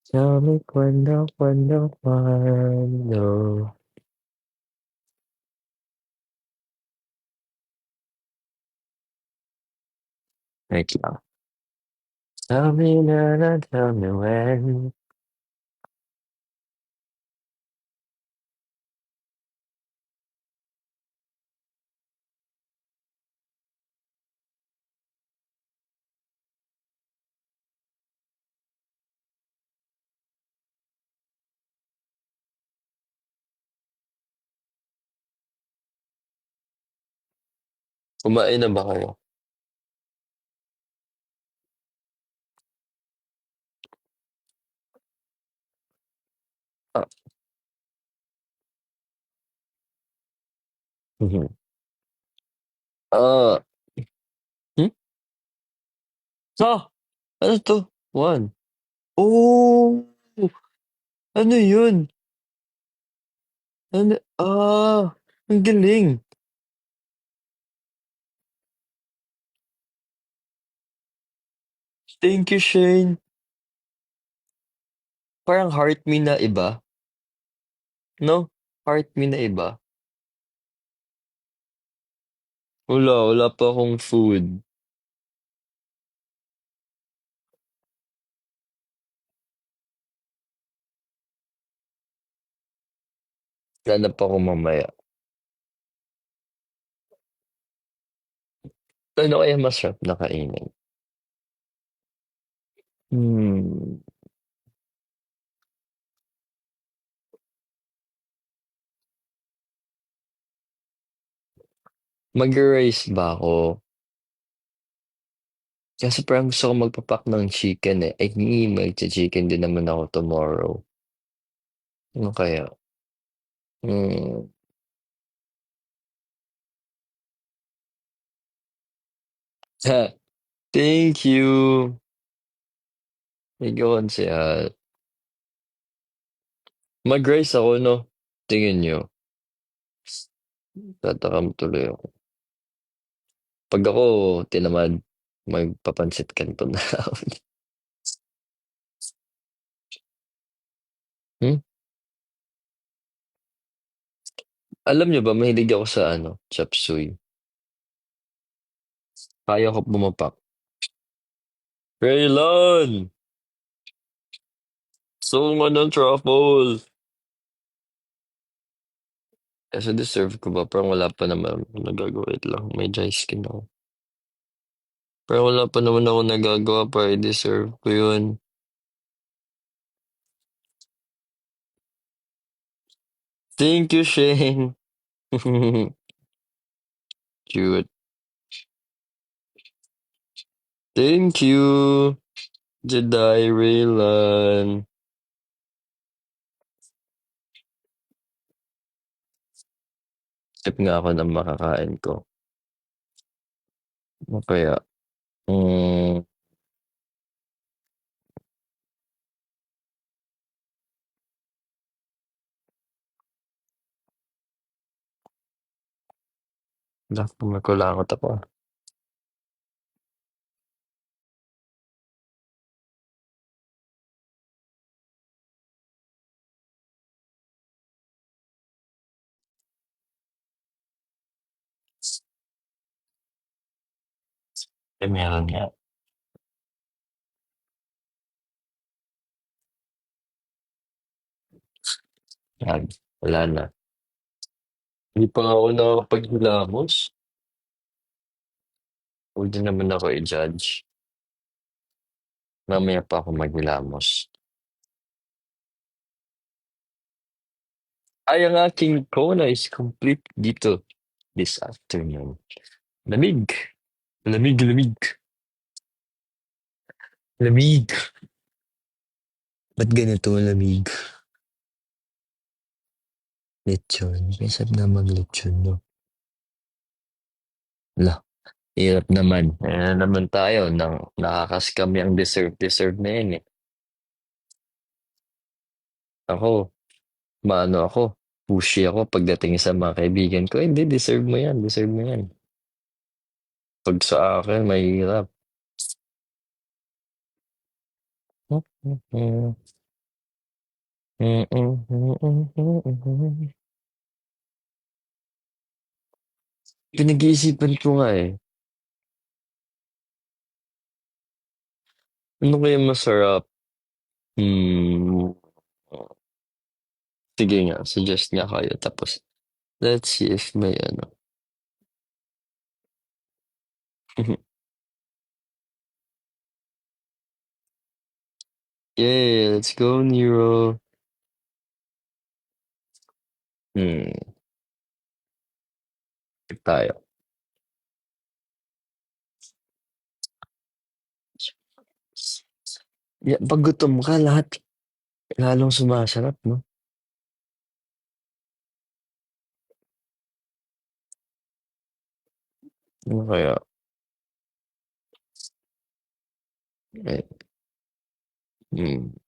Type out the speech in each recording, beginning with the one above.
Sabi cuando. Wait lang. Tell me na, tell me when. Kumain na ba kayo? Ah, mhm. Ah, hmm? Ah! Ano 'to? 1. Oh! Ano yun? Ang galing. Thank you, Shane. Parang heart me na iba, 'no? Heart me na iba. Wala pa akong food. Hanap ako mamaya. Ano kaya masarap na kainin? Hmm, Magri-rice ba ako? Kaso parang gusto ko magpa-pack ng chicken, eh. Magchi-chicken din naman ako tomorrow. Ano kaya? Hmm, thank you. Ikaw kasi, mag-rice ako 'no, tingin niyo? Tatakam tuloy ako. 'Pag ako tinamad, magpapansit canton na lang ako. Hmm, Alam niyo ba mahilig ako sa ano, chop suey. Kaya ko pumapak. Raylan! Gusto ko nga ng truffle. Kaso deserve ko ba? Parang wala pa naman akong nagagawa. Wait lang, may dry skin ako. Parang wala pa naman ako nagagawa para i-deserve ko yun. Thank you, Shane. Cute. Thank you, Jedi Raylan. Sip nga ako ng makakain ko. Ano kaya? Hmm, Kumakulangot ako. Meron nga. Yan, wala na. Hindi pa nga ako nakakapaghilamos. Huwag din naman ako i-judge. Mamaya pa ako maghilamos. Ay, ang aking Kona is complete dito this afternoon. Lamig. Lamig, lamig. Lamig. Ba't ganito lamig? Lechon. May sarap na mag-lechon, no? Lah, hirap naman. Ayan na naman tayo. Nakaka-scam yung deserve na yan eh. Ako, maano ako, pushy ako pagdating sa mga kaibigan ko. Hindi, deserve mo yan. Pag sa akin, mahirap. Mm, mm, mm, mm, mm. Pinag-iisipan ko nga eh. Ano kaya masarap? Hmm. Sige nga, suggest nga kayo. Tapos, let's see if may ano. Yay, let's go, Nero. Hmm, tip tayo. Yeah, pag gutom ka, lahat lalong sumasarap, no? Ano kaya? Eh, hmm.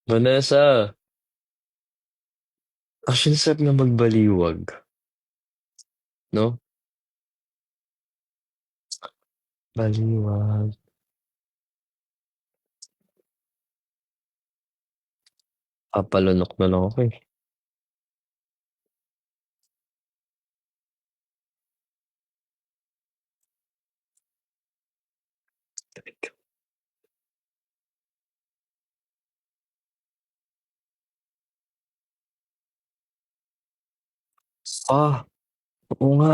Vanessa, actually, sarap na magbaliwag, no? Baliwag. Papalunok na lang ako eh. Ah, oo nga.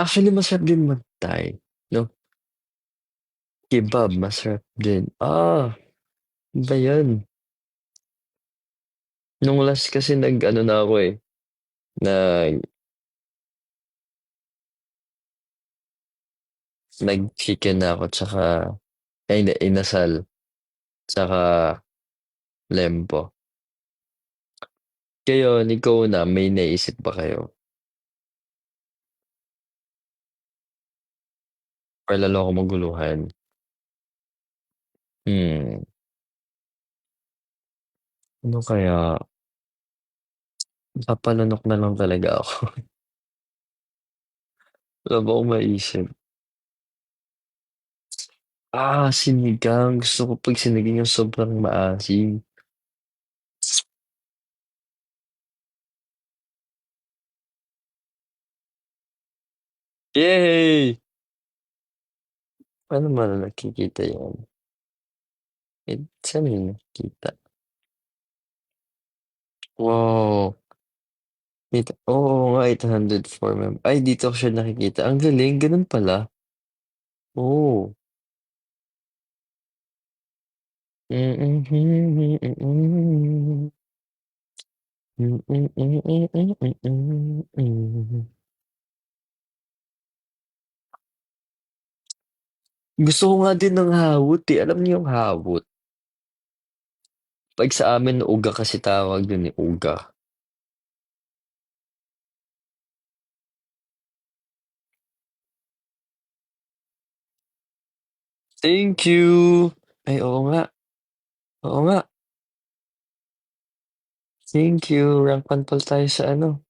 Actually, masarap din mag-Thai, no? Kebab, masarap din. Ba yan? Nung last kasi nag-ano na ako eh, nag, nag-chicken na ako, tsaka, ay, hindi, inasal, tsaka lempo. Kayo, ikaw na, may naisip ba kayo? Or lalo ako maguluhan? Hmm, ano kaya? Papalunok na lang talaga ako. Wala ba akong maisip? Sinigang. Gusto ko pag sinigang yung sobrang maasim. Yay! Paano man nakikita yan? Saan yun nakikita? Wow! Oo nga, 804 Ay, dito ko siya nakikita. Ang galing, ganun pala. Oo. Gusto ko nga din ng hawot eh. Alam niyo yung hawot? Pag sa amin, uga kasi tawag dun eh. Uga. Thank you! Ay, oo nga. Oo nga. Thank you. Rank 1 pala tayo sa ano,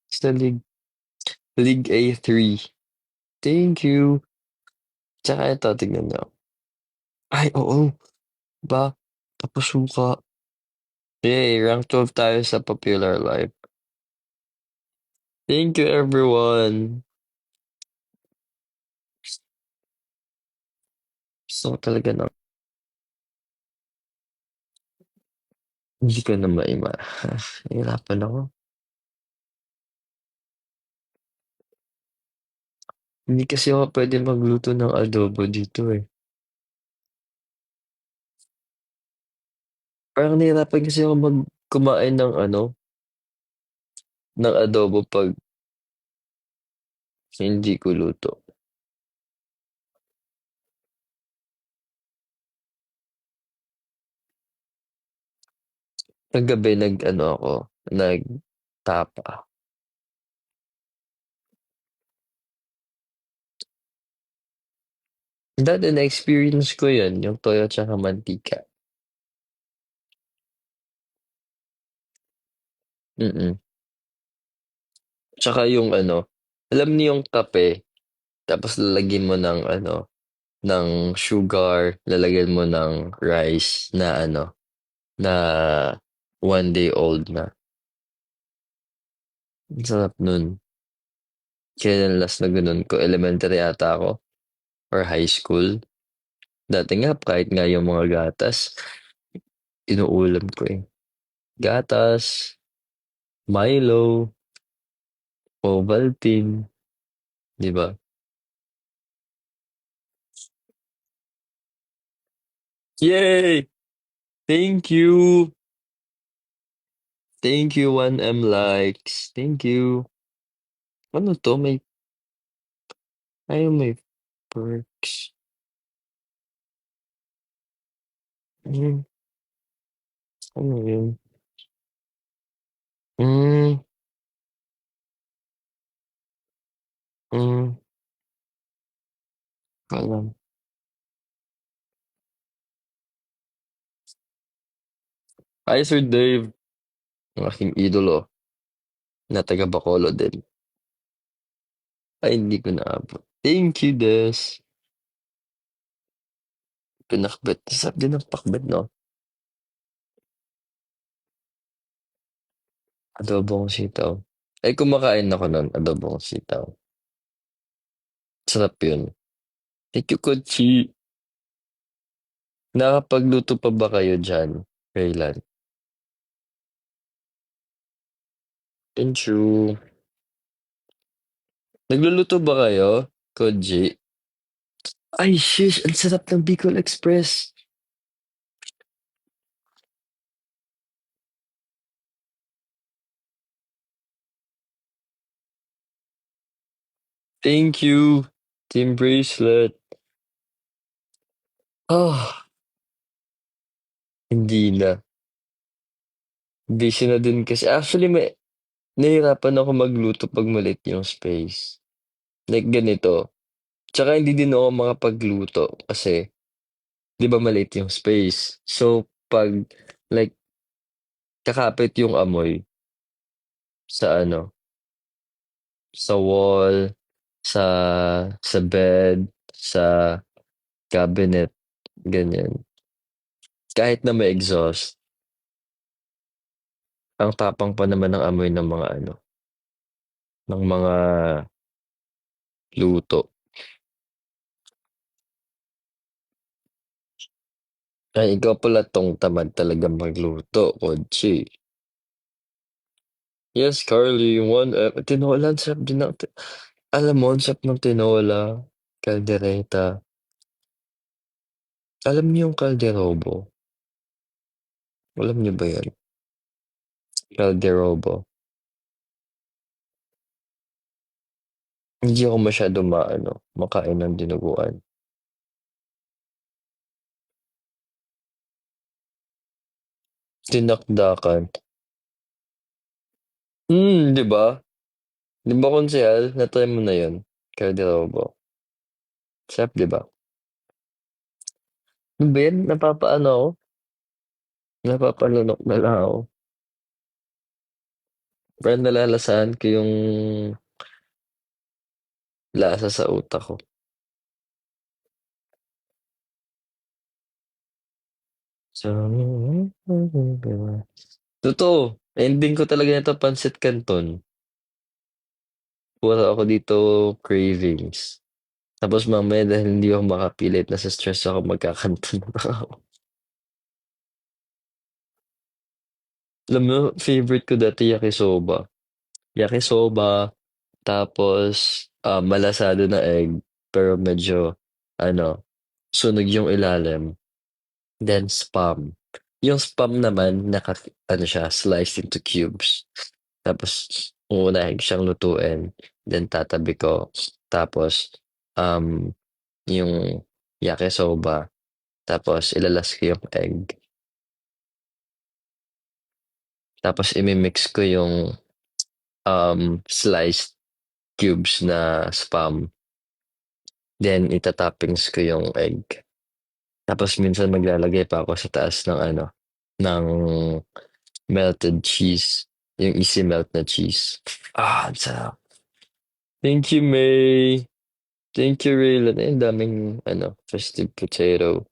sa League A3. Thank you. Tsaka ito, tignan nyo. Ay, oo. Ba? Tapos suka. Yay, rank 12 tayo sa Popular Life. Thank you, everyone. Gusto ko talaga na. Hindi ko na maima. Nahihirapan ako. Hindi kasi ako pwede magluto ng adobo dito eh. Parang nahihirapan kasi ako kumain ng ano, ng adobo pag hindi ko luto. Kagabi nag-ano ako, nagtapa. Dati na-experience ko yun, yung toyo tsaka mantika. Mm. Tsaka yung ano, alam niyo yung kape, tapos lalagyan mo ng ano, ng sugar, lalagyan mo ng rice na ano, na 1 day old na. Ang sarap nun. Kailan last na ganun ko, elementary ata ako or high school. Dati nga kahit nga yung mga gatas, inuulam ko eh. Gatas, Milo, Ovaltine, 'di ba? Yay! Thank you. Thank you 1M likes. Thank you. Ano 'to may perks. Hmm, ano yun? Hmm, hmm, alam. Hi, Sir Dave, ang aking idolo na taga Bacolod din. Ay, hindi ko naabot. Thank you, Des. Pinakbet. Sarap din ng pakbet, no? Adobong sitaw. Ay, kumakain ako nun, adobong sitaw. Sarap yun. Thank you, Kochi. Nakakapagluto pa ba kayo dyan, Raylan? Thank you. Nagluluto ba kayo, Koji? Ay, shish! Ang sarap ng Bicol Express. Thank you, Team Bracelet. Ah, hindi na. Busy na din kasi. Actually, nahihirapan ako magluto 'pag maliit yung space. Like ganito, tsaka hindi din ako makapagluto kasi 'di ba maliit yung space. So 'pag like kakapit yung amoy sa ano, sa wall, sa bed, sa cabinet, ganyan. Kahit na may exhaust, ang tapang pa naman ng amoy ng mga ano, ng mga luto. Ay, ikaw pala 'tong tamad talagang magluto, Kotse. Yes, Carly, tinola ang sarap din ng alam mo ang sarap ng tinola, kaldereta. Alam niyo yung kalderobo? Alam niyo ba 'yan? Kalderobo. Hindi ako masyadong makain ng dinuguan. Dinakdakan. 'Di ba? 'Di ba konsehal, na-try mo na 'yun, kalderobo? Sarap 'di ba? Ano ba 'yan, napapalunok na lang ako. Parang nalalasahan ko yung lasa sa utak ko. So, totoo, ending ko talaga nito pansit canton. Puro ako dito cravings. Tapos mamaya dahil hindi ako makapilit, nasa-stress ako, magkakanton na ako. Alam mo, favorite ko dati yakisoba. Yakisoba, tapos malasado na egg, pero medyo ano, sunog yung ilalim. Then spam. Yung spam naman ano siya, sliced into cubes. Tapos uunahin ko siyang lutuin, then tatabi ko. Tapos um, yung yakisoba, tapos ilalas ko yung egg. Tapos imi-mix ko yung sliced cubes na spam. Then ita-toppings ko yung egg. Tapos minsan maglalagay pa ako sa taas ng ng melted cheese, yung easy melt na cheese. Ang sarap. Thank you, May. Thank you, Raylan. Ay, ang daming festive potato.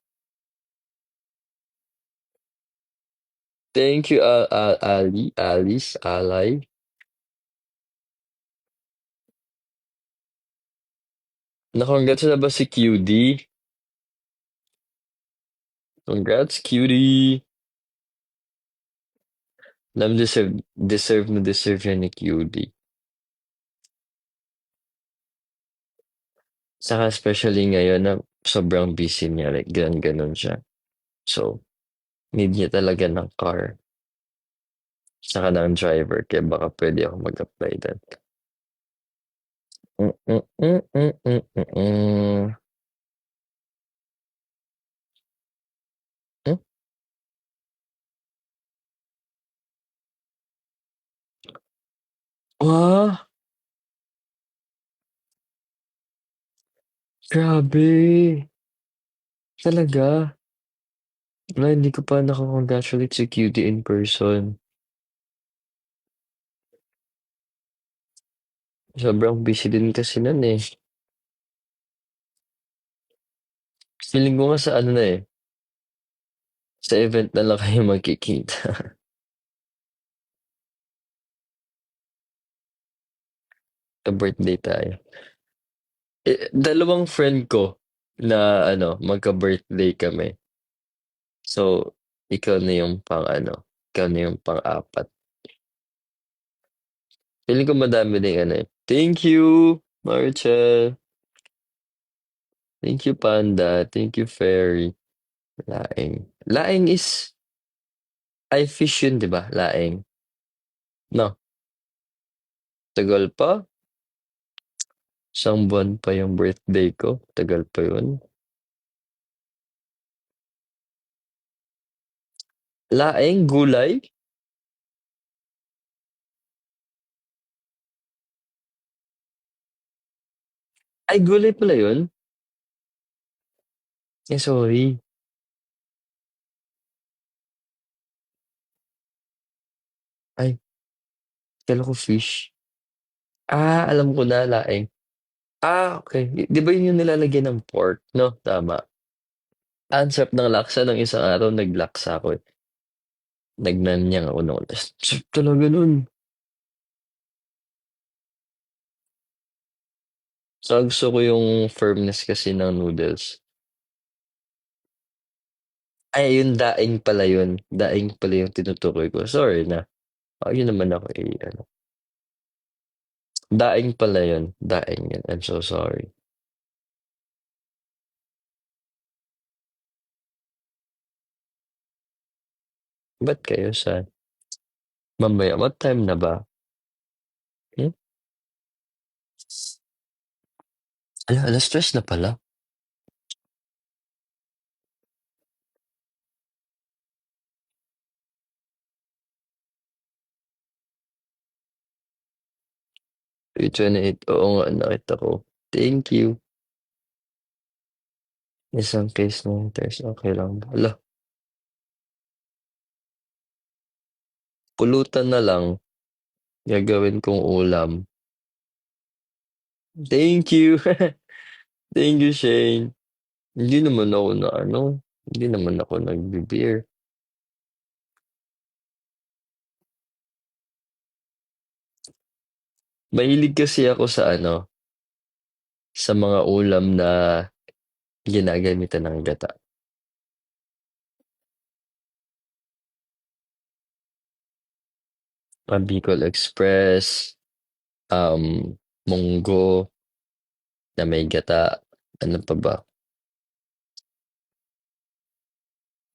Thank you, Ali, Alice, Alay. Na-congrats na ba si QD? Congrats, QD. Alam, deserve yan ni QD. Saka especially ngayon na sobrang busy niya, like ganon siya. So, need niya talaga ng car. Saka ng driver, kaya baka pwede ako mag-apply doon. Mm, mm, mm, mm, mm, mm, mm. Hmm? Ah, grabe. Talaga. Wala, hindi ko pa nako-congratulate si QD in person. Sobrang busy din kasi nun eh. Feeling ko nga sa ano na eh, sa event na lang kayo magkikita. Ka-birthday tayo. Eh, dalawang friend ko na ano, magka-birthday kami. So, ikaw na yung pang ano, ikaw na yung pang-apat. Feeling ko madami din ano eh. Thank you, Marcel. Thank you, Panda. Thank you, Fairy. Laing. Laing is, ay fish yun, di ba? Laing. No, tagal pa. Isang buwan pa yung birthday ko. Tagal pa yun. Laing, gulay? Ay, gulay pala yun? Eh, sorry. Ay, kala ko fish. Ah, alam ko na, laing. Ah, okay. Di ba yun yung nilalagyan ng pork, no? Tama. Ang sarap ng laksa ng isang araw, naglaksa ako eh. Nagnanyang ako noon. Sarap talaga nun. So, gusto ko yung firmness kasi ng noodles. Ay, yung daing pala yun. Daing pala yung tinutukoy ko. Sorry na. Yun naman ako eh. Ano. Daing pala yun. Daing yun. I'm so sorry. Ba't kayo sa mamaya? What time na ba? Hmm? Ala, alas stress na pala. May 28. Oo nga, nakita ko. Thank you. Isang case ng test. Okay lang ba? Ala, pulutan na lang. Gagawin kong ulam. Thank you. Thank you, Shane. Hindi naman ako na ano. Hindi naman ako nagbe-beer. Mahilig kasi ako sa ano, sa mga ulam na ginagamitan ng gata. Bicol Express, munggo na may gata. Ano pa ba?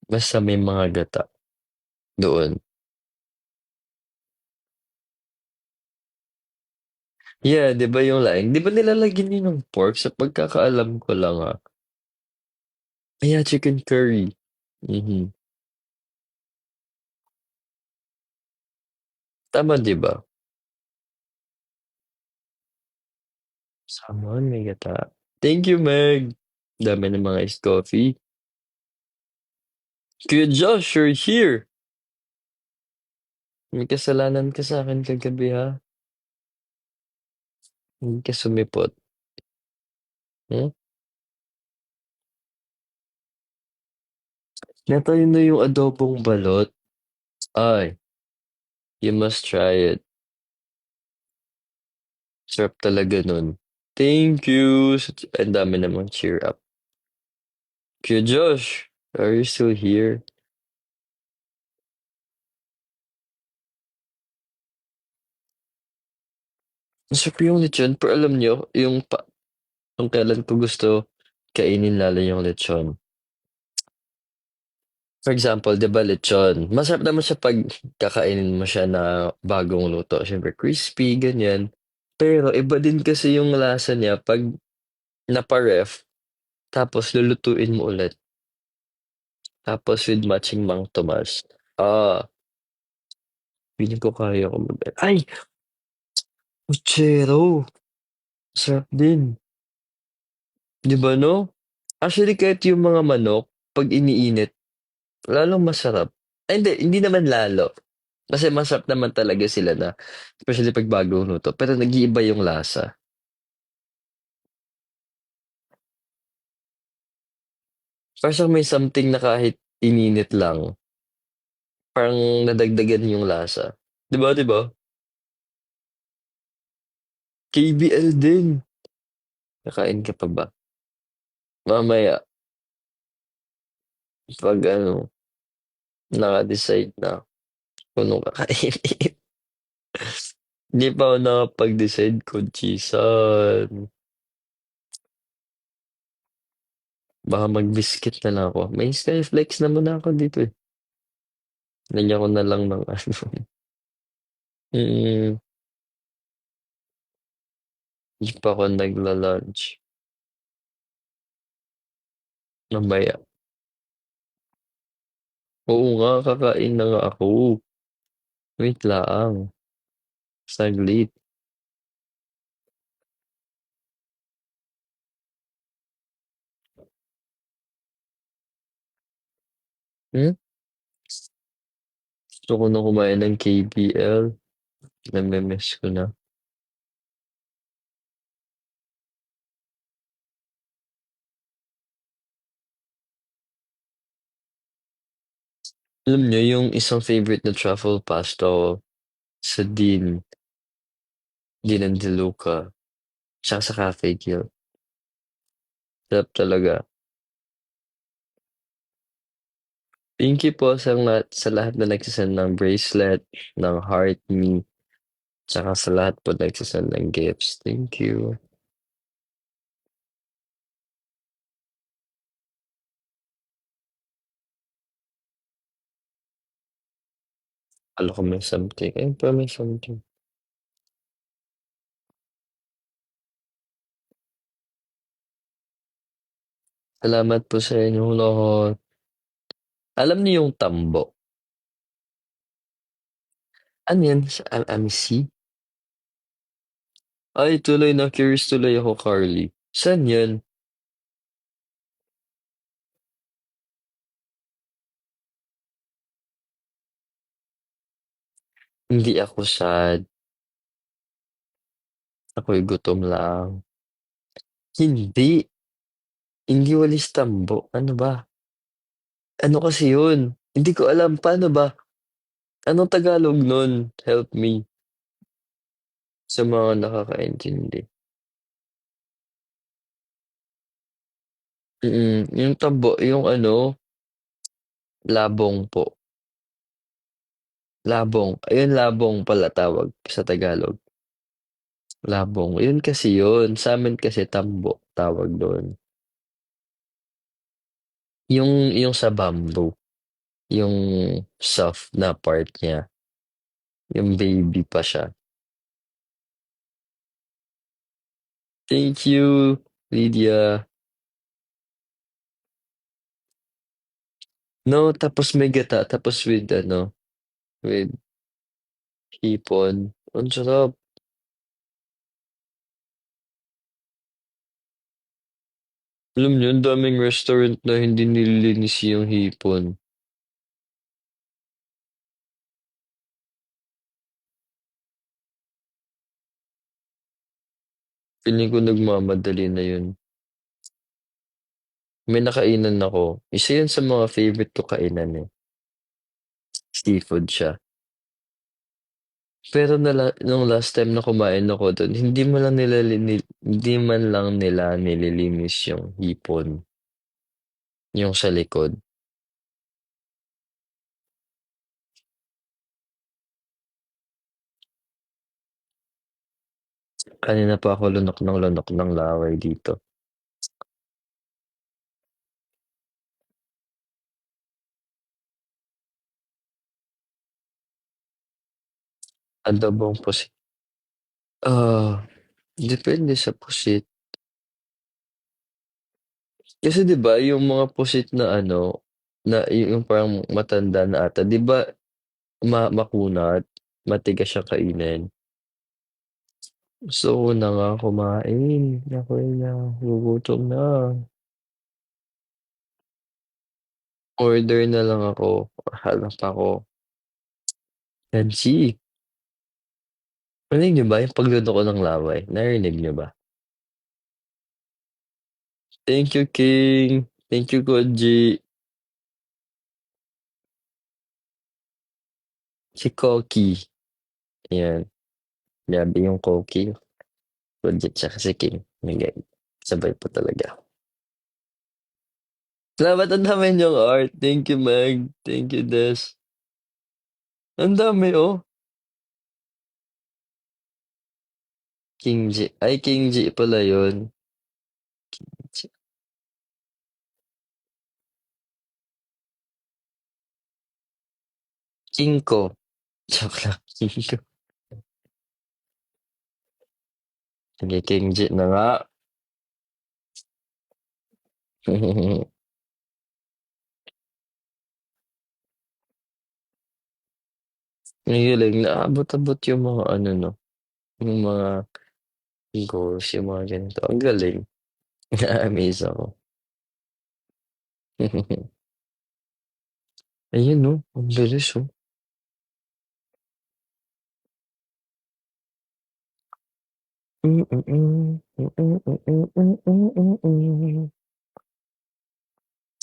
Basta may mga gata doon. Yeah, 'di ba yung laing? 'Di ba nilalagyan yun ng pork? Sa pagkakaalam ko lang yeah, chicken curry. Mhm. Tama 'di ba? Salmon, may gata. Thank you, Meg. Dami ng mga iced coffee. Kuya Josh, you're here. May kasalanan ka sa akin kagabi ha. Hindi ka sumipot. Hmm? Natayo na yung adobong balot. Ay, you must try it. Sarap talaga nun. Thank you. Ang dami namang cheer up. Kuya Josh, are you still here? Masarap yung lechon, pero alam niyo, kung kailan ko gusto kainin lalo yung lechon. For example, 'di ba lechon, masarap naman siya 'pag kakainin mo siya na bagong luto, siyempre crispy, ganyan. Pero iba din kasi yung lasa niya 'pag napa-ref, tapos lulutuin mo ulit, tapos with matching Mang Tomas. Feeling ko kaya ko ay! Puchero, sarap din, 'di ba 'no? Actually kahit yung mga manok 'pag iniinit lalong masarap. Ay hindi naman lalo. Kasi masarap naman talaga sila na especially 'pag bagong luto, pero nag-iiba yung lasa. Para siyang may something na kahit ininit lang, parang nadagdagan yung lasa. 'Di ba? KBL din. Kakain ka pa ba? Mamaya 'pag ano, naka-decide na kung anong kakainin. Hindi pa ako nakapag-decide kung chisan. Baka mag-biscuit na lang ako. May Skyflex naman ako dito, eh. Lagyan ko na lang ng ano, mm, hindi pa ako nagla-lunch. Mamaya. Oo nga, kakain na nga ako. Wait lang, saglit. Hmm, gusto ko na kumain ng KBL, nami-miss ko na. Alam niyo yung isang favorite na truffle pasta ko sa Dean and DeLuca, tsaka sa Cafe Kill. Sarap talaga. Thank you po sa lahat na nagse ng bracelet, ng heart me, tsaka sa lahat po nagse ng gifts. Thank you. Akala ko may something, ayun pala may something. Salamat po sa inyong lahat. Alam niyo yung tambo? Ano yan, sa Amissi? Ay tuloy na-curious tuloy ako, Carly. Saan yan? Hindi ako sad, ako'y gutom lang. Hindi, hindi walis tambo, ano ba? Ano kasi yun? Hindi ko alam, paano ba? Anong Tagalog nun? Help me, sa mga nakakaintindi. Yung tambo, yung ano, labong po. Labong, ayun labong pala tawag sa Tagalog. Labong, yun kasi yun. Sa'min kasi tambo tawag dun. Yung sa bamboo, yung soft na part niya, yung baby pa siya. Thank you, Lydia. No, tapos may gata, tapos with ano, with hipon. Ang sarap. Alam niyo ang daming restaurant na hindi nililinis yung hipon. Feeling ko nagmamadali na yun. May nakainan ako, isa yun sa mga favorite ko kainan, eh. Seafood siya. Pero nung last time na kumain ako dun, hindi man lang nila nililinis yung hipon, yung sa likod. Kanina pa ako lunok ng laway dito. Adobong pusit. Depende sa pusit. Kasi 'di ba yung mga pusit na ano, na yung parang matanda na ata, 'di ba makunat, matigas siyang kainin. Gusto ko na nga kumain, ako'y nagugutom na. Order na lang ako, hanap ako. Kanchi, narinig niyo ba yung pagluto ko ng laway, narinig niyo ba? Thank you, King. Thank you, Koji. Si Koki, ayan. Grabe yung Koki, Koji tsaka si King, nagay sabay pa talaga. Salamat, ang dami niyong art. Thank you, Meg. Thank you, Des. Ang dami, oh. King G. Ay, King G pala yun. King ko. Joke lang, King ko. Sige, King G na nga. Ang galing, naabot-abot yung mga ano 'no, yung mga goals, yung mga ganito. Ang galing, na-amaze ako. Ayun 'no, ang bilis, oh. Mm, mm, mm, mm, mm, mm, mm.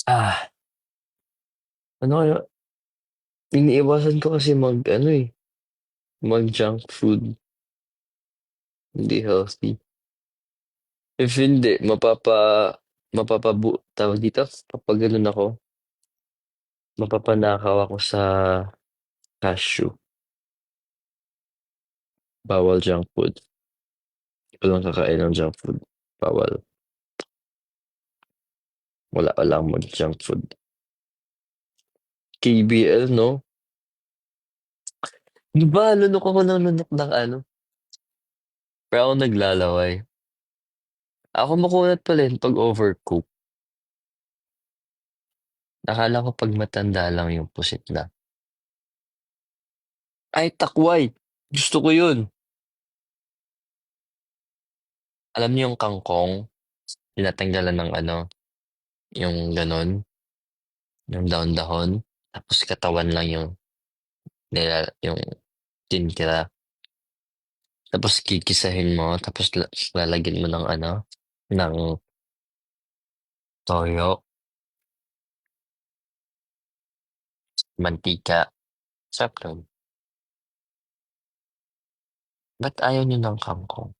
Ah, ano kaya, iniiwasan ko kasi mag-ano, eh, mag-junk food, hindi healthy. If hindi, tawag dito, kapag gano'n ako, mapapanakaw ako sa cashew. Bawal junk food. Walang kakain ng junk food, bawal. Wala mag-junk food. KBL 'no? 'Di ba lunok ako ng lunok ng ano, pero ako naglalaway. Ako makunat pala yun 'pag overcook. Akala ko 'pag matanda lang yung pusit na. Ay, takway, gusto ko yun. Alam niyo yung kangkong, tinatanggalan ng ano, yung gano'n, yung dahon-dahon, tapos katawan lang yung tinitira. Tapos gigisahin mo, tapos lalagyan mo ng ano, ng toyo, mantika, sarap nun. Ba't ayaw niyo ng kangkong?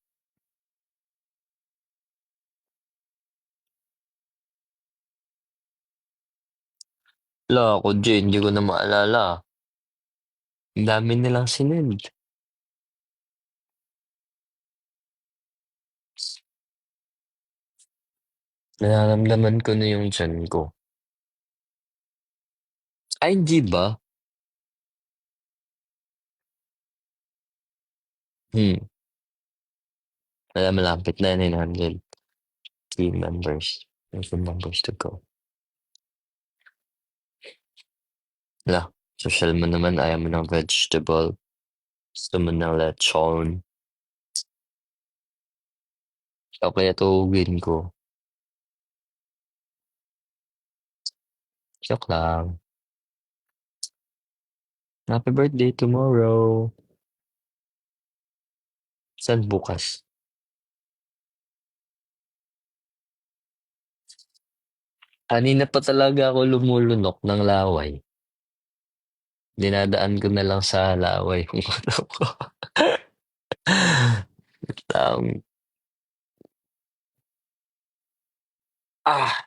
Hala ako diyan, hindi ko na maalala. Ang dami nilang sinend. Nararamdaman ko na yung tiyan ko. Ay, hindi ba? Hmm, malapit na 900 team members. There's the numbers to go. Hala, sosyal mo naman, ayaw mo ng vegetable. Gusto mo ng lechon. O kaya tuhugin ko. Joke lang. Happy birthday tomorrow. Saan bukas? Kanina pa talaga ako lumulunok ng laway. Dinadaan ko na lang sa laway kung ano ko. Wait lang. Ah!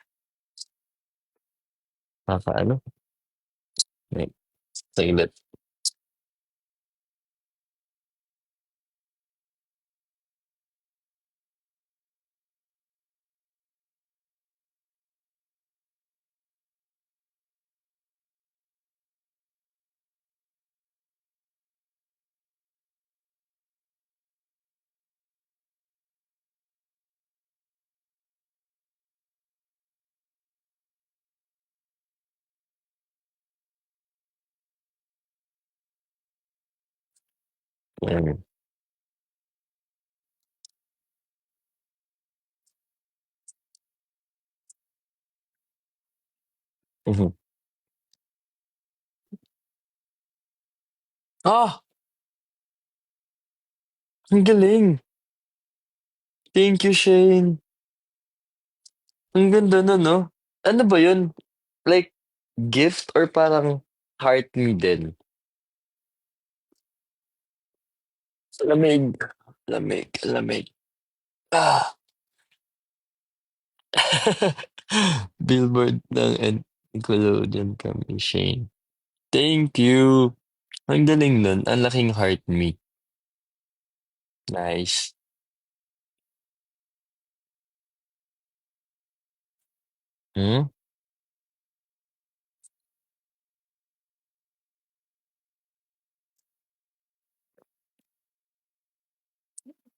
Nakakaano, wait, saglit. Mm, mhm. Ah! Ang galing. Thank you, Shane. Ang ganda nun 'no? Ano ba yun? Like, gift or parang heart me din? Lamig, lamig, lamig. Ah! Billboard ng Nickelodeon kami, Shane. Thank you. Ang galing nun, ang laking heart me. Nice. Hmm,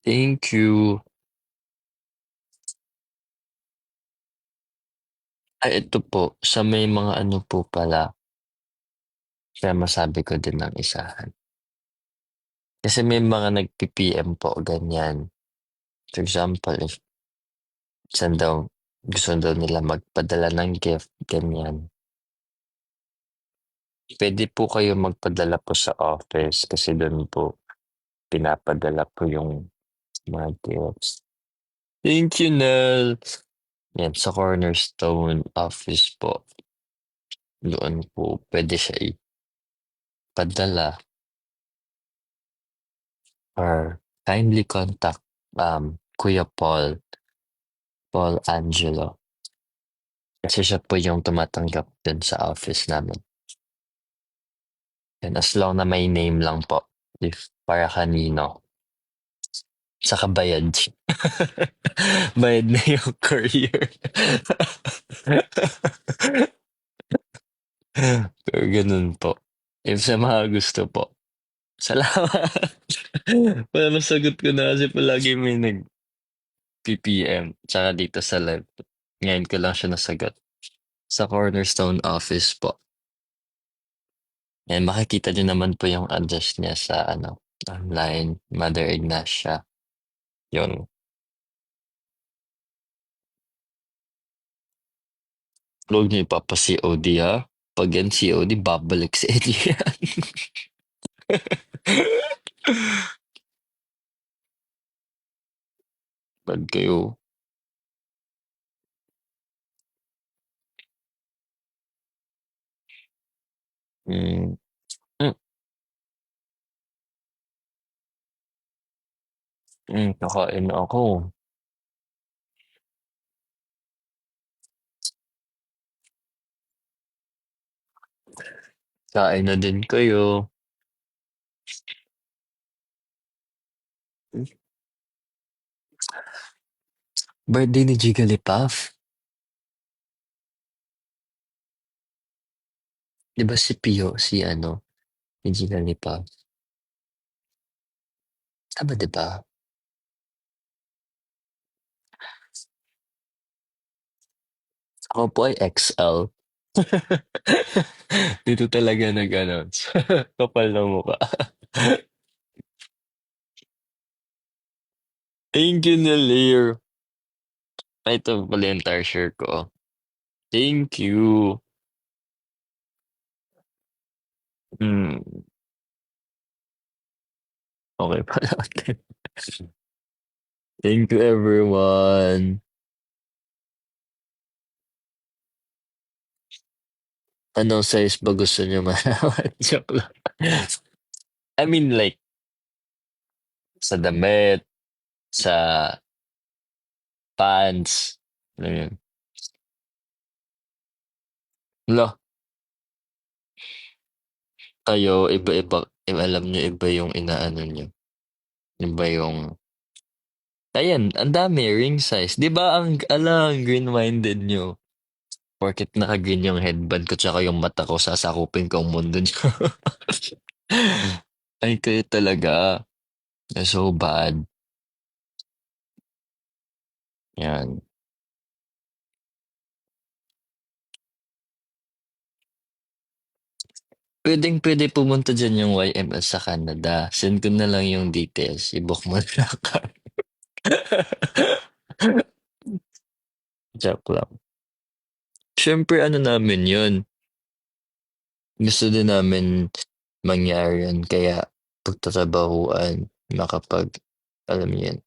thank you. Ay ito po, sa may mga ano po pala, kaya masabi ko din ng isahan. Kasi may mga nagpi-PM po ganyan. For example, if saan daw gusto daw nila magpadala ng gift, ganyan. Puwede po kayo magpadala po sa office kasi dun po pinapadala po yung mga gifts. Thank you, Nell. Yan, sa Cornerstone office po. Doon po puwede siya ipadala or kindly contact, Kuya Paul Angelo. Kasi siya po yung tumatanggap din sa office namin. And as long na may name lang po, if para kanino, saka bayad. Bayad na yung courier. Pero ganun po. If sa mga gusto po. Salamat. Para masagot ko na kasi palagi may nag-PPM. Tsaka dito sa live. Ngayon ko lang siya nasagot. Sa Cornerstone office po. And makikita din naman po yung address niya sa ano, online, Mother Ignacia. Yun. Huwag niyo ipapa-COD ha. Pag yan COD, babalik sa inyo yan. Bad kayo. Hmm, hmm, kakain na ako. Kain na din kayo. Birthday ni Jigglypuff. 'Di ba si Pio, si ano, ni Jigglypuff? Tama 'di ba? Ako po ay XL. Dito talaga nag-announce. Kapal ng mukha. Thank you, Nelir. Ay, ito pala yung entire share ko. Thank you. Hmm, okey pala ulit. Thank you, everyone. Anong size ba gusto niyo malaman? Joke lang. I mean like, sa damit, sa pants, alam mo yun? Hala, kayo iba-iba alam niyo iba yung inaano niyo, iba yung ayan, ang dami ring size. 'Di ba ang green-minded niyo, porket naka-green yung headband ko tsaka yung mata ko sasakupin ko ang mundo niyo. Ay, kayo talaga, you're so bad, 'yan. Puwedeng-puwede pumunta diyan yung YML sa Canada, send ko na lang yung details, i-book mo na ka joke lang. Siyempre ano namin yun, gusto din namin mangyari yun kaya pagtatrabahuan, alam mo yun,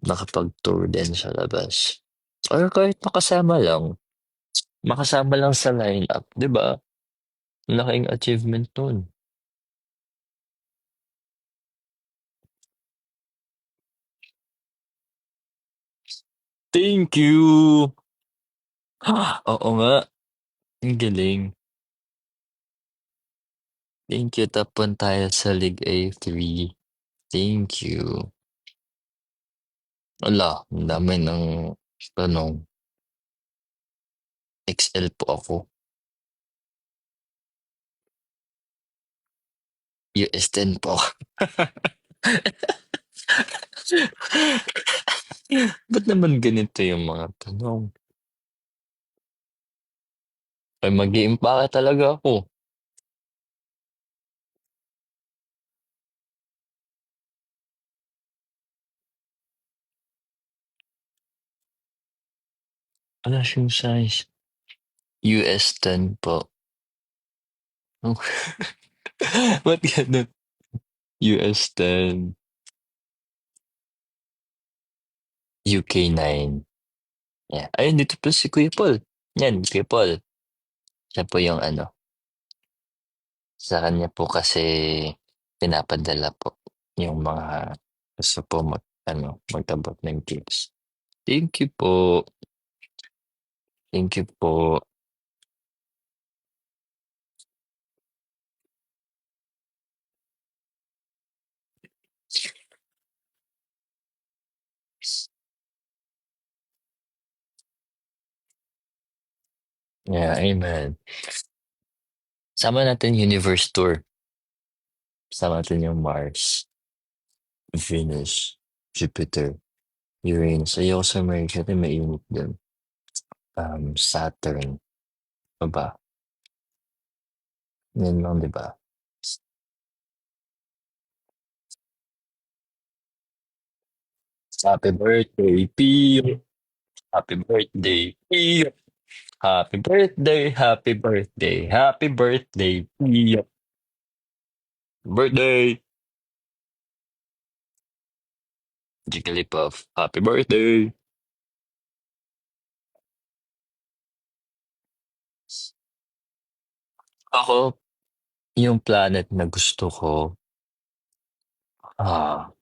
makapag-tour din sa labas. Or kahit makasama lang sa lineup, 'di ba? Laking achievement nun. Thank you! Oo nga, ang galing. Thank you, top 1 tayo sa League A3. Thank you. Hala, ang dami ng tanong. XL po ako. US 10 po ako. Ba't naman ganito yung mga tanong? Ay, mag-iimpake talaga ako. Ano yung size? US 10 po. Oh. Ba't ganun? US 10, UK 9. Yeah. Ayun, dito po si Kuya Paul. Yan, Kuya Paul. Siya po yung ano, sa kanya po kasi pinapadala po yung mga gusto po magtabot ng gifts. Thank you po. Thank you po. Yeah, amen. Sama natin Universe Tour. Sama natin yung Mars, Venus, Jupiter, Uranus. Ayoko sa Mercury, mainit dun. Saturn. Ano ba? Yun lang, di ba? Happy birthday, Pio! Happy birthday, Pio! Happy birthday, happy birthday, happy birthday, Pio! Birthday! Jigglypuff, happy birthday! Ako, yung planet na gusto ko, ah,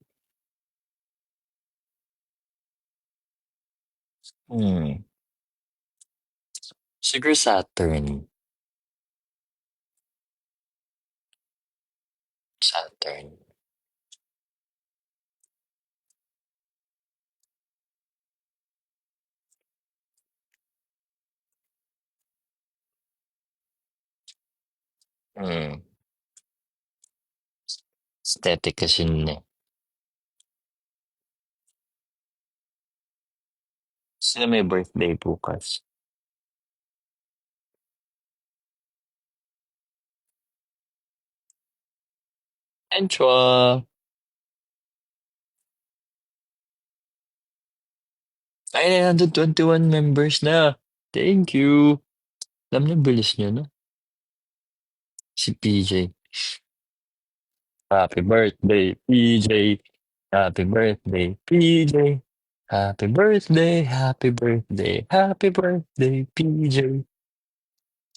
hmm, siguro Saturn. Saturn. Hmm, aesthetic kasi yun eh. Sino may birthday bukas? Enchwa! Ay, 921 members na. Thank you. Alam niyo, bilis niyo, no? Si PJ. Happy birthday, PJ. Happy birthday, PJ. Happy birthday, happy birthday, happy birthday, PJ.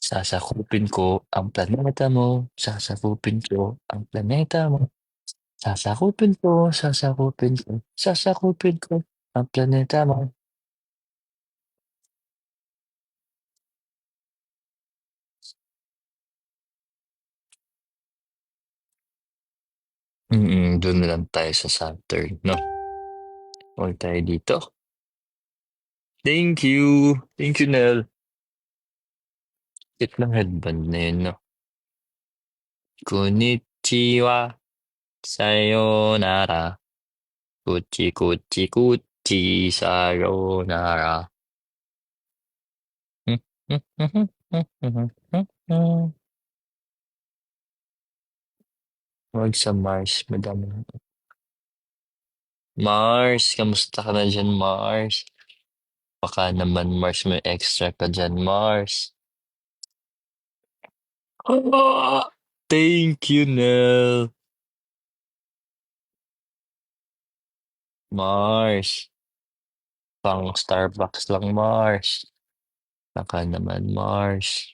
Sasakupin ko ang planeta mo, sasakupin ko ang planeta mo. Sasakupin ko ang planeta mo. Dun na lang tayo sa Saturn 'no? Huwag tayo dito. Thank you. Thank you, Nell. Cute ng headband na yun 'no? Konnichiwa, sayonara, gucci, gucci, gucci, sayonara. Wag sa Mars, madami Mars, kamusta ka na diyan, Mars? Baka naman Mars may extra ka diyan, Mars. Ah! Thank you, Nell. Mars, pang Starbucks lang, Mars. Baka naman, Mars.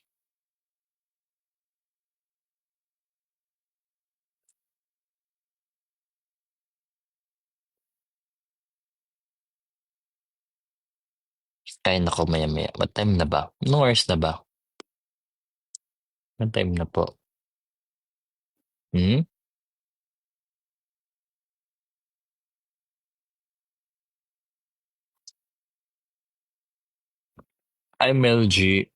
Kain ako maya-maya. What time na ba? Anong oras na ba? Anong time na po? Hmm? MLG.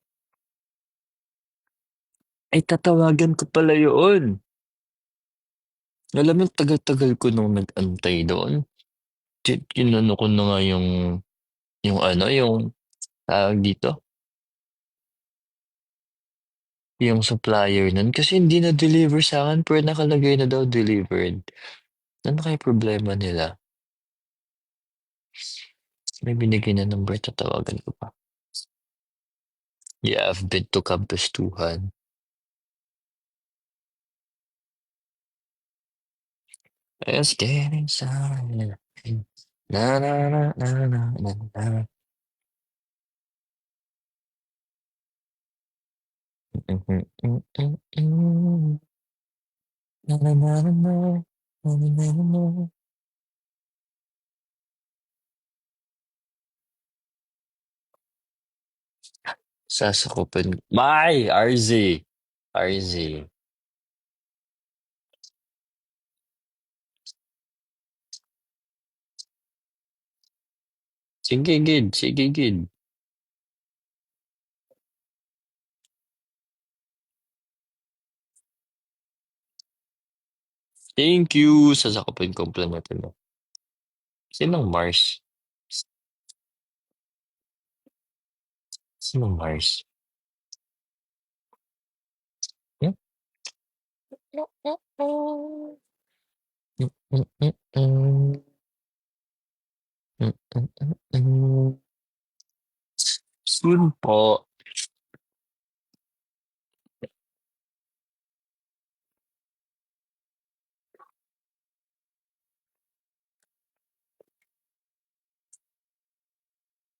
Ay, tatawagan ko pala yun. Alam mo, tagal-tagal ko nung nag-antay doon. Inano ko na nga yung ano, yung tawag dito, yung supplier nun. Kasi hindi na-deliver sa akin, pero nakalagay na daw delivered. Ano kaya problema nila? May binigay na number, tatawagan ko pa. Yeah, I've been to Campus Tuhan. It's getting somewhere. Na na na na na na na. Mhm, Na na na na na. Na na na na na. Sasakupin May! RZ. RZ. Sige gid, sige gid. Thank you. Sasakupin ko ang planeta mo. Sinong Mars? Sinong Mars? Hmm? Mm, mm, mm, mm. Mm, mm, mm, mm. Soon po.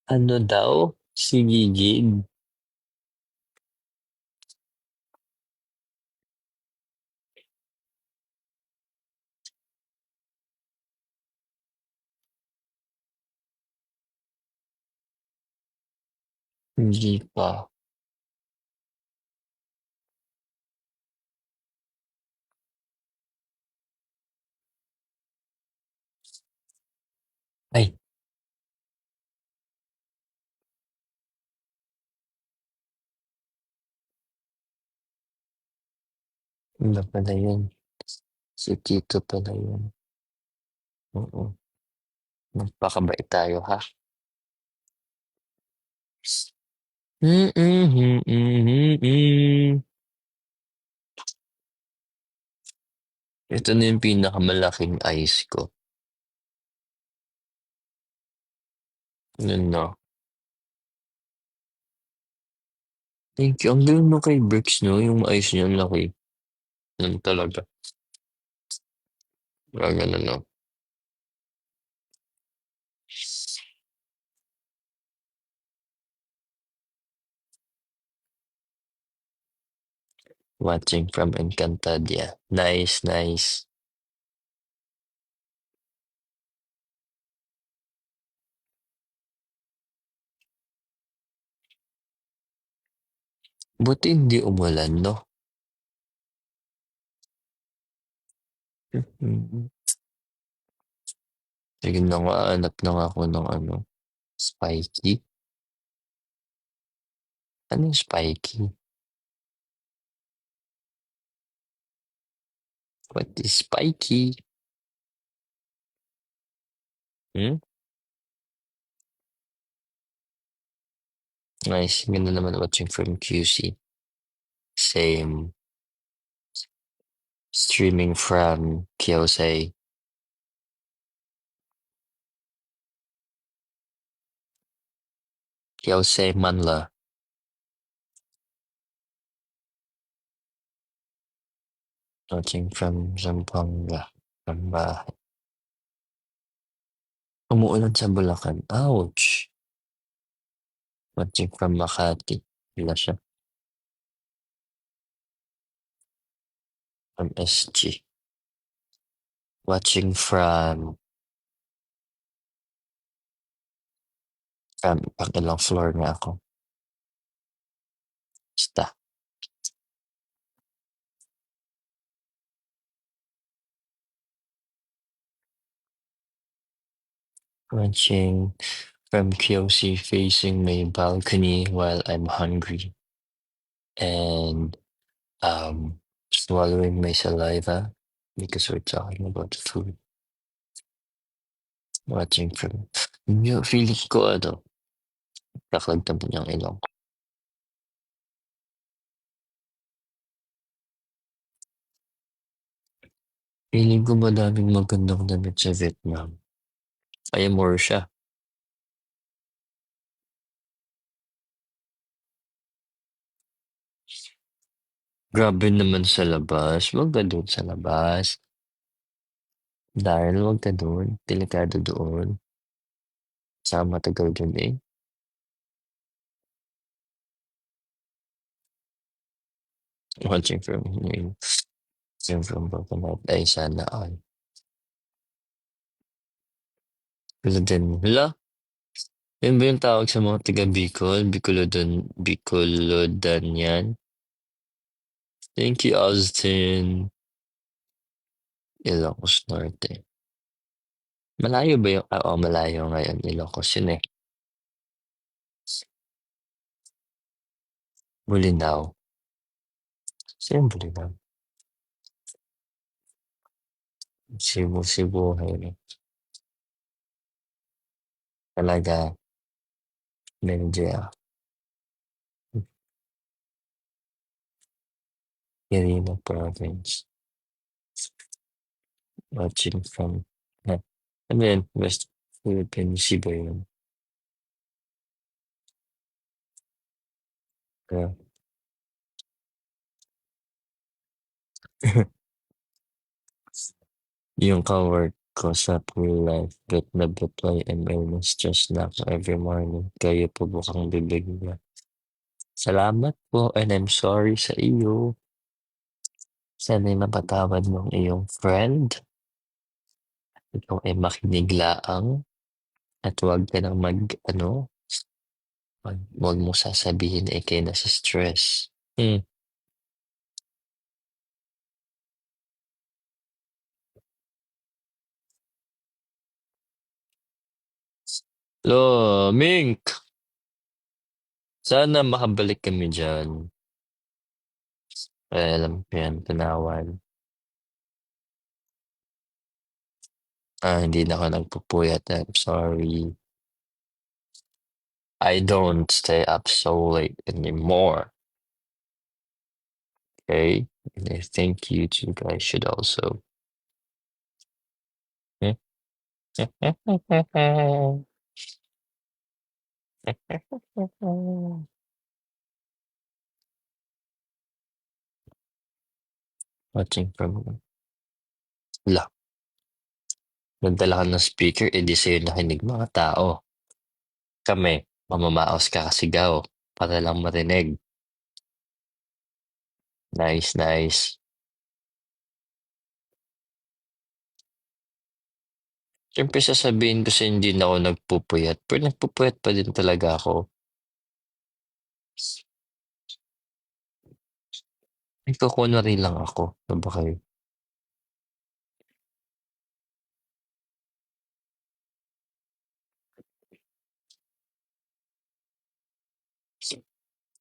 Ano daw? Sigigid? Hindi pa. Ay, iba pala yun. Si Tito pala yun. Oo. Magpakabait tayo, ha? Mm, mm, mm, mm. Ito na yung pinakamalaking ice ko. Yun na. Thank you. Ang galing mo kay Bricks, no? Yung ice niya, ang laki. Yun talaga. Wala ganun, no? Watching from Encantadia. Nice, nice. Buti hindi umulan 'no? Mm. Sige na nga, hanap na nga ako ng ano, spiky. Ano yung spiky? What is spiky? Hmm? Nice, ganda naman watching from QC. Same. Streaming from Kiyosei. Kiyosei Manla. Watching from Zamboanga. From bahay. Umuulan sa Bulacan. Ouch! Watching from Makati. Wala siya. From SG. Watching from pangilang floor nga ako. Basta. Watching from QC facing my balcony while I'm hungry and swallowing my saliva because we're talking about food. Watching from feeling ko ano, kakagtabi niyang ilong. Feeling ko madaming magandang damit sa Vietnam. Kaya more siya. Grabe naman sa labas. Wag ka dun sa labas. Dahil wag ka dun. Delikado doon. Saka matagal dun eh. Watching from Coconut ay sana all. Wala din. Hala? Yun ba yung tawag sa mga taga Bicol? Bicolodan yan? Thank you, Austin. Ilocos Norte. Malayo ba yung... oo, malayo ngayon. Ilocos yun eh. Bolinao. Saan yung Bolinao? Cebu ngayon. Talaga. Medyo. Quirino Province. Watching from... and then West Philippine Cebu yun. Yeah. Yung ka-work ko sa Pool Life, bet na bet YML ng stress na ako every morning. Kayo po bukang bibig niya. Salamat po and I'm sorry sa iyo. Sana'y mapatawad mo ang iyong friend. Ikaw ay makinig laang at huwag ka nang wag mo sasabihin eh kayo nasa stress. Lo, Mink! Sana makabalik kami dyan. Alam ko yan, tanawan. Hindi na ako nagpupuyat. I'm sorry. I don't stay up so late anymore. Okay? And I think you two guys should also. Watching from... La, nagdala ka ng speaker, edi sa'yo nakinig mga tao. Kami, mamamaos kakasigaw para lang marinig. Nice, nice. Siyempre sasabihin ko sa'yo hindi na ako nagpupuyat, pero nagpupuyat pa din talaga ako. Nagkukunwari lang ako, ano ba kayo?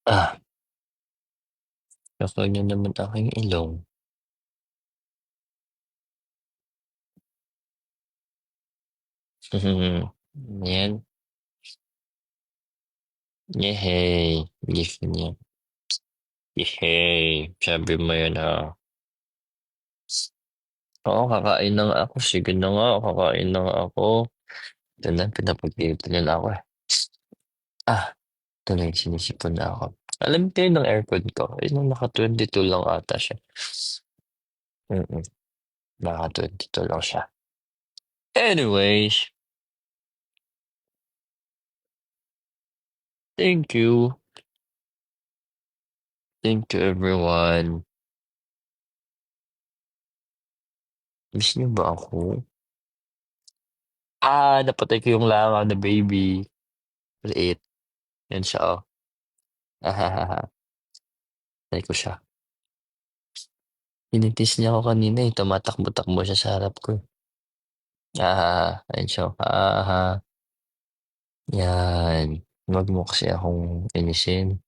Ah, naku niyo naman aking ilong. Yan, yehey, gift niya. Yehey, sabi mo yun, ha. Oo, kakain na nga ako, sige na nga, kakain na nga ako. Ito na, pinapagpilitan niyo na ako, eh. Ah, tuloy sinisipon na ako. Alam kayo ng aircon ko, eh, nung naka-22 lang ata siya. Mm, naka-22 lang siya. Anyways, thank you. Thank you everyone. Miss niyo ba ako? Napatay ko yung langaw na baby. Maliit. Yan siya, oh. Ahahaha. Patay ko siya. Tinitis niya ako kanina, eh, tumatakbo-takbo siya sa harap ko, eh. Ayan siya, oh. Yan. Wag mo kasi akong inisin.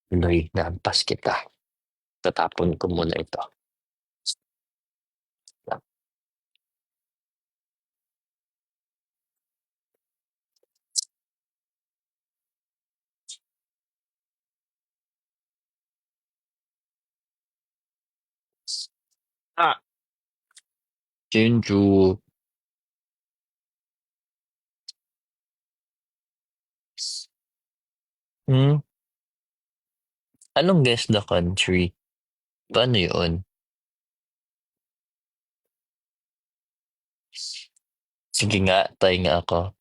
Tuloy, nahampas kita. Tatapon ko muna ito. Ah! Chinju. Hmm? Anong guess the country? Paano yun? Sige nga, try nga ako.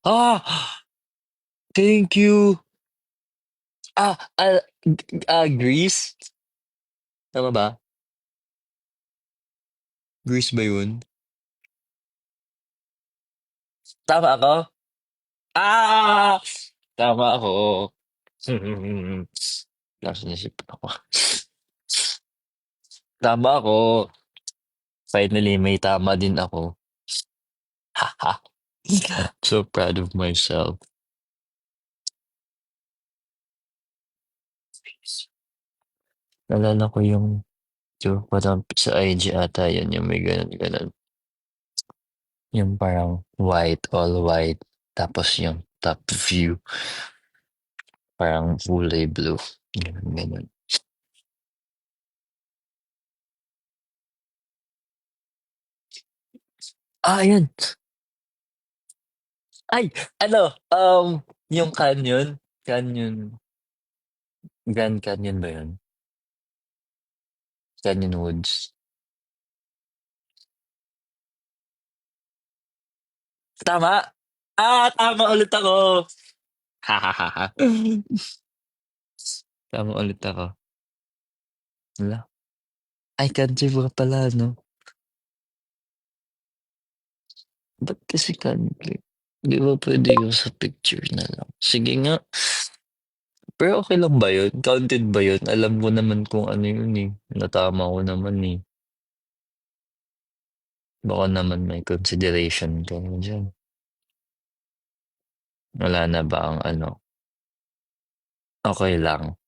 Thank you! Ah, ah, Greece? Tama ba? Greece ba yun? Tama ako? Ah! Tama ako. Nasa naisip ako. Tama ako. Finally, may tama din ako. Haha. So proud of myself. Naalala ko yung parang sa IG ata yun, yung may ganun-ganun. Yung parang white, all white, tapos yung top view, parang kulay blue. Ganun, ganun. Ayan! Ay! Ano, yung canyon, canyon, Grand Canyon ba yun? Canyon Woods. Tama! Tama ulit ako! Hahaha. Tama ulit ako. Hala. Ay, country ka pala, no? Ba't kasi country? Di ba pwede yung sa picture na lang? Sige nga. Pero okay lang ba yun? Counted ba yun? Alam ko naman kung ano yun eh. Natama ko naman eh. Baka naman may consideration ka dyan. Wala na ba ang ano? Okay lang.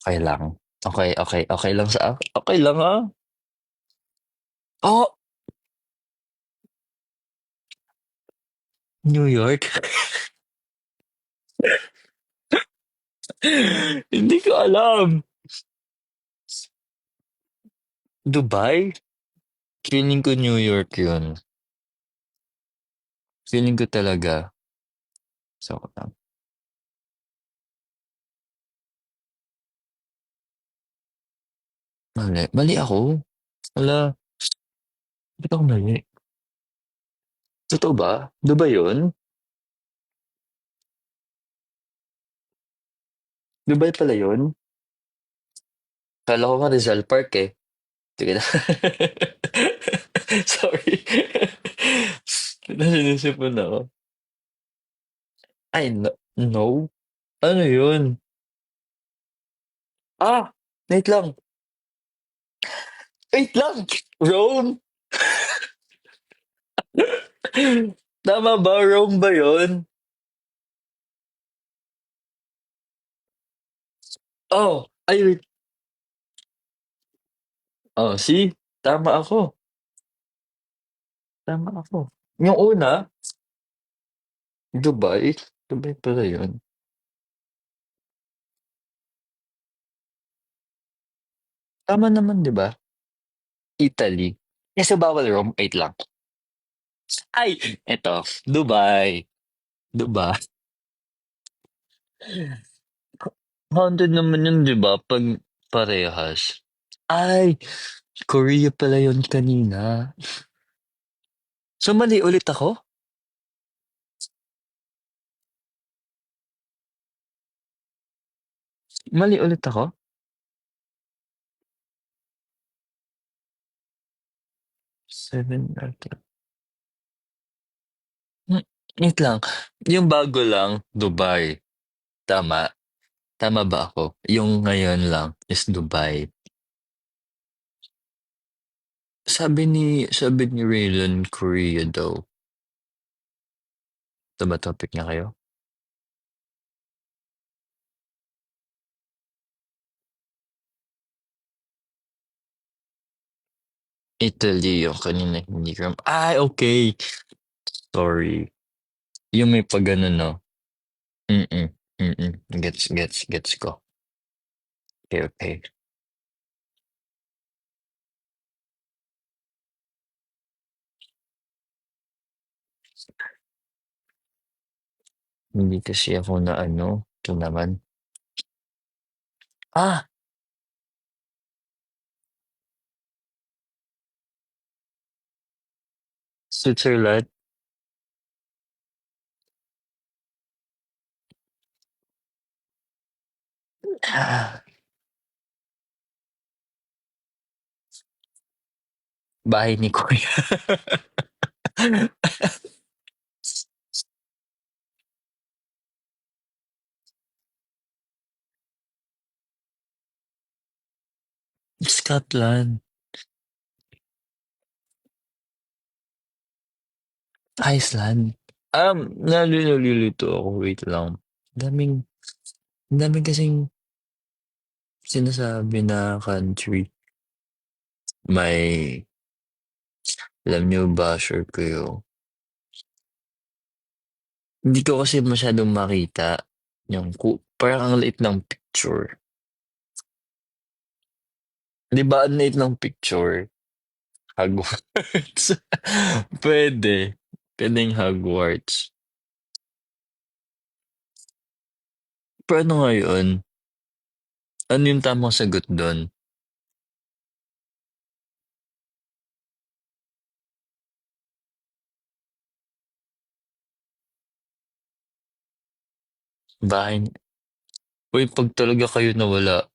Okay lang. Okay, okay, okay lang sa okay lang, ah. Oh! New York? Hindi ko alam. Dubai? Feeling ko New York yun. Feeling ko talaga. So, mali. Mali ako? Hala, ba't ako mali? Totoo ba? Dubai yun? Dubai pala yun? Akala ko nga Rizal Park, eh. Sige na. Sorry. Sinisipon ako. Ay, no? Ano yun? Ah! Wait lang. Wait lang! Rome? Tama ba? Rome ba yun? Oh, ay, wait. Oh, see? Tama ako. Tama ako. Yung una, Dubai. Dubai pala yun. Tama naman, di ba? Italy. Kasi bawal Rome. Wait lang. Ay! Eto. Dubai. Dubai. Haunted naman yun, di ba? Pag parehas. Ay! Korea pala yun kanina. So, mali ulit ako? Mali ulit ako? Seven out of... Wait lang. Yung bago lang, Dubai. Tama. Tama ba ako? Yung ngayon lang is Dubai. Sabi ni Raylan, Korea daw. Tama topic niya kayo? Italy yung kanina hindi ko ay, okay. Sorry. Yung may pa-gano'n 'no? Mm, Gets ko. Okay, okay. Hindi kasi ako na ano, ito naman. Ah! Switzerland. Ah, bahay ni kuya. Scotland, Iceland. Nalilito ako, wait lang. Daming daming kasing sinasabi na country. May alam niyo ba, sure kayo, hindi ko kasi masyadong makita yung parang ang liit ng picture. 'Di ba ang liit ng picture? Hogwarts. Puwede, puwedeng Hogwarts. Pero ano nga yun? Ano yung tamang sagot dun? Bahay uy, 'pag talaga kayo nawala,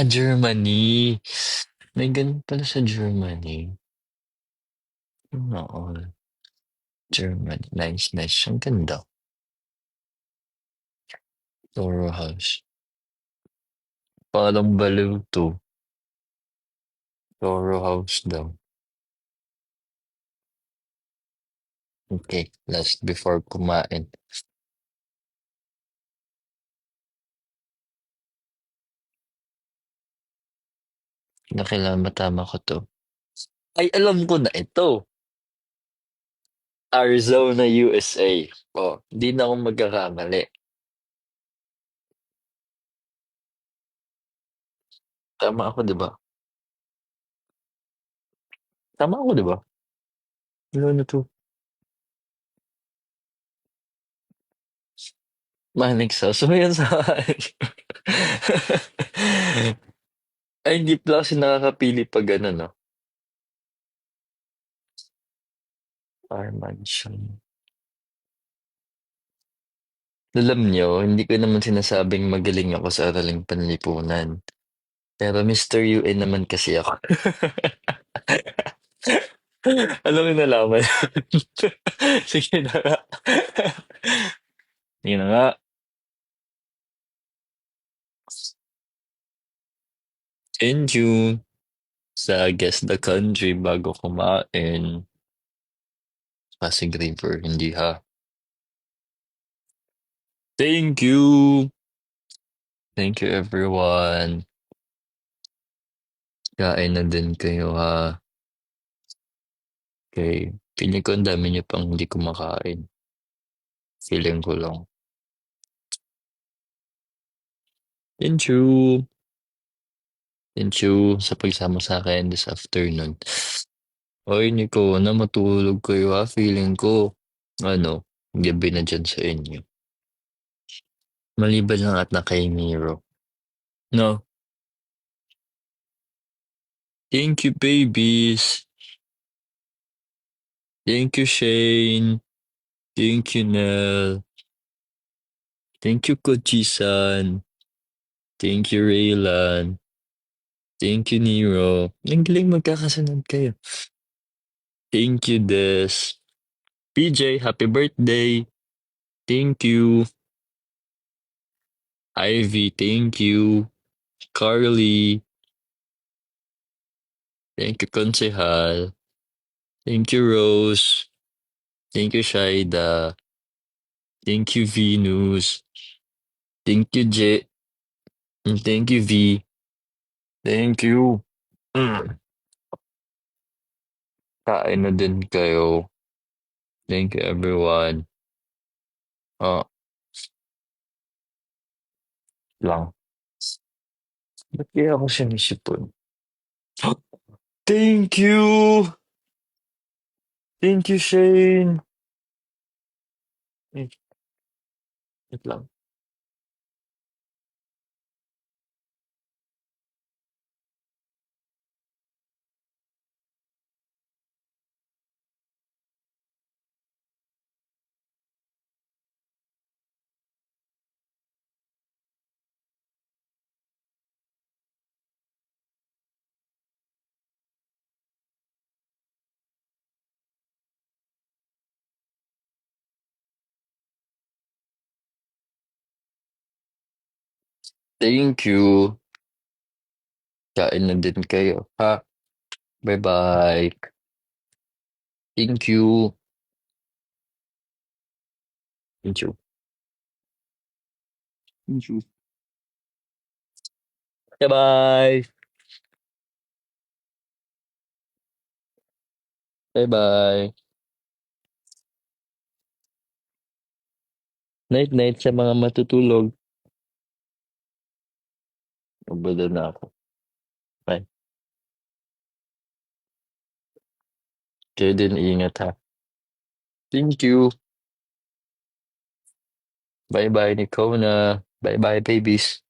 Germany. May gano'n pala sa Germany. Oo, Germany. Nice, nice. Ang ganda. Toro House. Parang baliw 'to. Toro House daw. Okay, last before kumain. Na kailangan matama ko 'to. Ay, alam ko na ito. Arizona, USA. Oh, 'di na ako magkakamali. Tama ako, 'di ba? Tama ako, 'di ba? Ano 'to? Manic Sauce. Ano yan sa akin? Ay, hindi pala kasi nakakapili 'pag ano 'no? Our mansion. Alam niyo, hindi ko naman sinasabing magaling ako sa araling panlipunan. Pero Mr. UN naman kasi ako. Alam mo nalaman? Sige na nga. Sige na nga. In June, sa Guess the Country bago kumain. Pasig River, hindi ha. Thank you! Thank you everyone. Kain na din kayo ha. Okay. Feeling ko ang dami niyo pang hindi kumakain. Feeling ko lang. Thank you! Thank you sa pagsama sa akin this afternoon. Oy, Nico, na matulog kayo ha. Feeling ko, ano, gabi na dyan sa inyo. Maliban lang at na kay Miro. No? Thank you, babies. Thank you, Shane. Thank you, Nell. Thank you, Kochi-san. Thank you, Raylan. Thank you, Nero. Ang galing magkakasunod kayo. Thank you, Des. PJ, happy birthday. Thank you. Ivy, thank you. Carly. Thank you, Konsehal. Thank you, Rose. Thank you, Shaida. Thank you, Venus. Thank you, J. And thank you, V. Thank you. Mm. Kain na din kayo. Thank you, everyone. Ah, lang. Ba't kaya ako sinisipon? Thank you! Thank you, Shane! Wait, wait lang. Thank you. Kain na din kayo, ha? Bye-bye. Thank you. Thank you. Thank you. Bye-bye. Bye-bye. Night-night sa mga matutulog. Ubada na ako. Bye. Kayo din, ingat ha. Thank you. Bye-bye, Nicona. Bye-bye, babies.